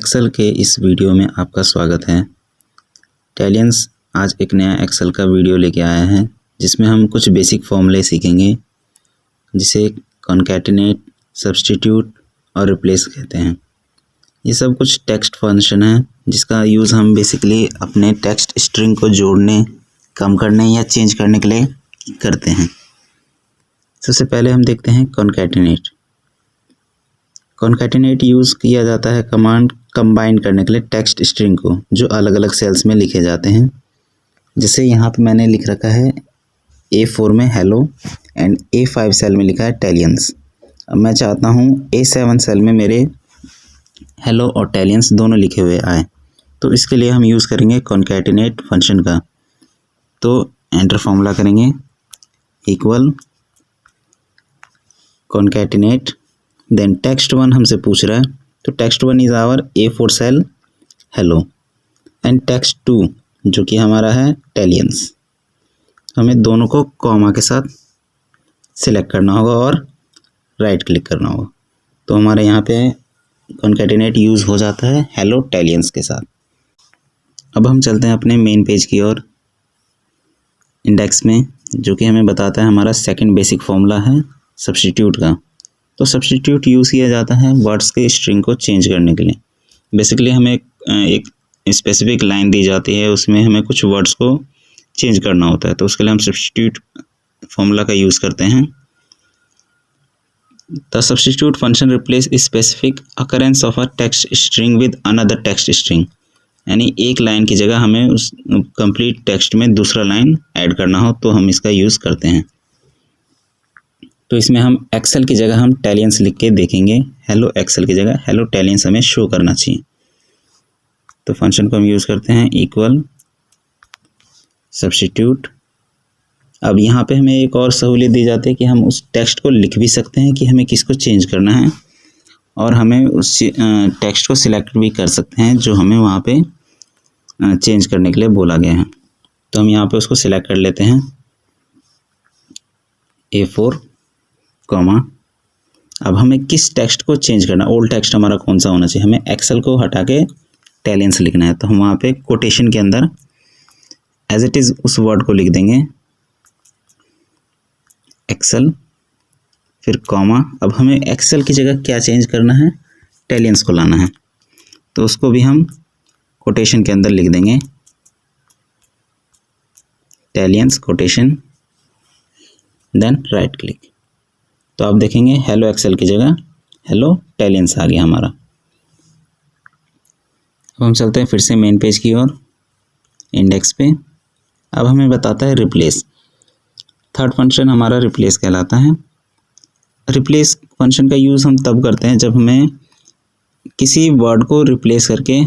Excel के इस video में आपका स्वागत है। टैलियंस आज एक नया एक्सेल का वीडियो लेके आया है जिसमें हम कुछ बेसिक फॉर्मूले सीखेंगे जिसे कॉन्कैटिनेट, सब्स्टिट्यूट और रिप्लेस कहते हैं। ये सब कुछ टेक्स्ट फंक्शन है जिसका यूज़ हम बेसिकली अपने टेक्स्ट स्ट्रिंग को जोड़ने, कम करने या चेंज करने के लिए करते हैं। सबसे पहले हम देखते हैं कॉन्कैटिनेट। कॉन्कैटिनेट यूज़ किया जाता है कमांड कंबाइन करने के लिए टेक्स्ट स्ट्रिंग को जो अलग अलग सेल्स में लिखे जाते हैं। जैसे यहाँ पे मैंने लिख रखा है A4 में हेलो एंड A5 सेल में लिखा है टैलियंस। अब मैं चाहता हूँ A7 सेल में मेरे हेलो और टैलियंस दोनों लिखे हुए आए, तो इसके लिए हम यूज़ करेंगे कॉन्कैटिनेट फंक्शन का। तो एंटर फॉर्मूला करेंगे equal concatenate, then text one हमसे पूछ रहा है तो text one is our A4 cell hello and text two जो कि हमारा है टैलियंस। हमें दोनों को कॉमा के साथ सिलेक्ट करना होगा और राइट क्लिक करना होगा, तो हमारे यहाँ पे कॉन्कैटिनेट यूज़ हो जाता है हेलो टैलियंस के साथ। अब हम चलते हैं अपने मेन पेज की ओर इंडेक्स में, जो कि हमें बताता है हमारा सेकंड बेसिक फॉर्मूला है सब्स्टिट्यूट का। तो सब्स्टिट्यूट यूज़ किया जाता है वर्ड्स के स्ट्रिंग को चेंज करने के लिए। बेसिकली हमें एक स्पेसिफिक लाइन दी जाती है, उसमें हमें कुछ वर्ड्स को चेंज करना होता है, तो उसके लिए हम सब्स्टिट्यूट फॉर्मूला का यूज़ करते हैं। The substitute function replace specific occurrence of a text string with another text string, यानी एक लाइन की जगह हमें उस कंप्लीट टेक्स्ट में दूसरा लाइन ऐड करना हो तो हम इसका यूज़ करते हैं। तो इसमें हम एक्सेल की जगह हम टैलियंस लिख के देखेंगे, हेलो एक्सेल की जगह हेलो टैलियंस हमें शो करना चाहिए। तो फंक्शन को हम यूज़ करते हैं इक्वल सब्स्टिट्यूट। अब यहाँ पे हमें एक और सहूलियत दी जाती है कि हम उस टेक्स्ट को लिख भी सकते हैं कि हमें किसको चेंज करना है, और हमें उस टेक्स्ट को सिलेक्ट भी कर सकते हैं जो हमें वहाँ पे चेंज करने के लिए बोला गया है। तो हम यहाँ पे उसको सिलेक्ट कर लेते हैं A4 कॉमा। अब हमें किस टेक्स्ट को चेंज करना, ओल्ड टेक्स्ट हमारा कौन सा होना चाहिए, हमें एक्सेल को हटा के टैलियंस लिखना है। तो हम वहाँ पे कोटेशन के अंदर एज इट इज़ उस वर्ड को लिख देंगे एक्सेल, फिर कॉमा। अब हमें एक्सेल की जगह क्या चेंज करना है, टैलियंस को लाना है, तो उसको भी हम कोटेशन के अंदर लिख देंगे टैलियंस कोटेशन, देन राइट क्लिक। तो आप देखेंगे हेलो एक्सेल की जगह हेलो टैलियंस आ गया हमारा। अब हम चलते हैं फिर से मेन पेज की ओर इंडेक्स पे। अब हमें बताता है रिप्लेस। थर्ड फंक्शन हमारा रिप्लेस कहलाता है। रिप्लेस फंक्शन का यूज़ हम तब करते हैं जब हमें किसी वर्ड को रिप्लेस करके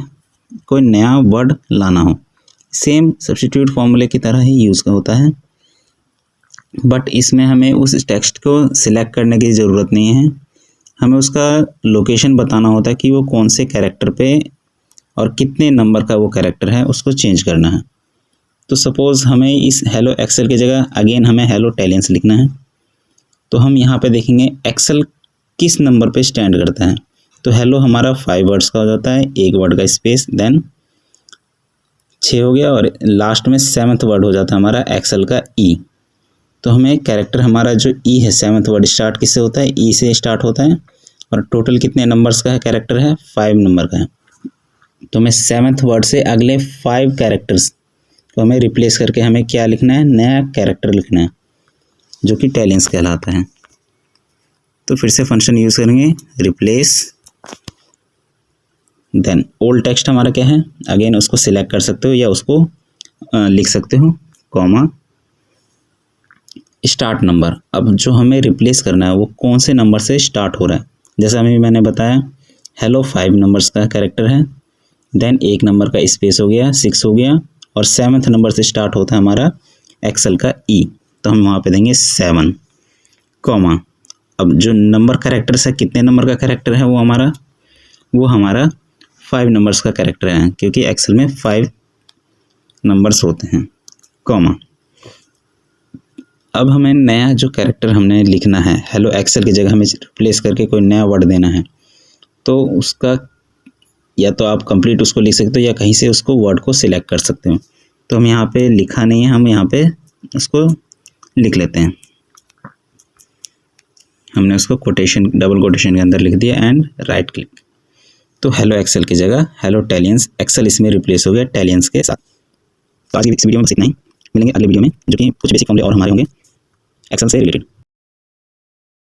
कोई नया वर्ड लाना हो। सेम सब्स्टिट्यूट फॉर्मूले की तरह ही यूज़ का होता है, बट इसमें हमें उस टेक्स्ट को सिलेक्ट करने की ज़रूरत नहीं है। हमें उसका लोकेशन बताना होता है कि वो कौन से कैरेक्टर पे और कितने नंबर का वो कैरेक्टर है, उसको चेंज करना है। तो सपोज़ हमें इस हेलो एक्सेल की जगह अगेन हमें हेलो टैलियंस लिखना है, तो हम यहाँ पे देखेंगे एक्सेल किस नंबर पे स्टैंड करता है। तो हेलो हमारा 5 वर्ड्स का हो जाता है, एक वर्ड का स्पेस, देन 6 हो गया, और लास्ट में 7th वर्ड हो जाता है हमारा एक्सेल का ई। तो हमें कैरेक्टर हमारा जो ई है 7th वर्ड स्टार्ट किससे होता है, ई से स्टार्ट होता है, और टोटल कितने नंबर्स का है कैरेक्टर है, 5 नंबर का है। तो हमें 7th वर्ड से अगले 5 कैरेक्टर्स को हमें रिप्लेस करके हमें क्या लिखना है, नया कैरेक्टर लिखना है जो कि टैलियंस कहलाता है। तो फिर से फंक्शन यूज़ करेंगे रिप्लेस, देन ओल्ड टेक्स्ट हमारा क्या है, अगेन उसको सिलेक्ट कर सकते हो या उसको लिख सकते हो, कॉमा स्टार्ट नंबर। अब जो हमें रिप्लेस करना है वो कौन से नंबर से स्टार्ट हो रहा है। जैसे अभी मैंने बताया हेलो 5 नंबर्स का कैरेक्टर है, देन 1 नंबर का स्पेस हो गया, 6 हो गया, और 7th नंबर से स्टार्ट होता है हमारा एक्सेल का ई, तो हम वहाँ पे देंगे 7 कॉमा। अब जो नंबर कैरेक्टर है, कितने नंबर का कैरेक्टर है वो हमारा 5 नंबर्स का कैरेक्टर है, क्योंकि एक्सेल में 5 नंबर्स होते हैं, कॉमा। अब हमें नया जो कैरेक्टर हमने लिखना है, हेलो एक्सेल की जगह हमें रिप्लेस करके कोई नया वर्ड देना है, तो उसका या तो आप कंप्लीट उसको लिख सकते हो या कहीं से उसको वर्ड को सिलेक्ट कर सकते हो। तो हम यहाँ पे लिखा नहीं है, हम यहाँ पे उसको लिख लेते हैं। हमने उसको कोटेशन, डबल कोटेशन के अंदर लिख दिया एंड राइट क्लिक। तो हेलो एक्सेल की जगह हेलो टैलियंस एक्सेल इसमें रिप्लेस हो गया टैलियंस के साथ। तो आज की इस वीडियो में बस इतना ही, मिलेंगे अगले वीडियो में जो कि कुछ बेसिक फॉर्मूले और हमारे होंगे एक्सेल से रिलेटेड।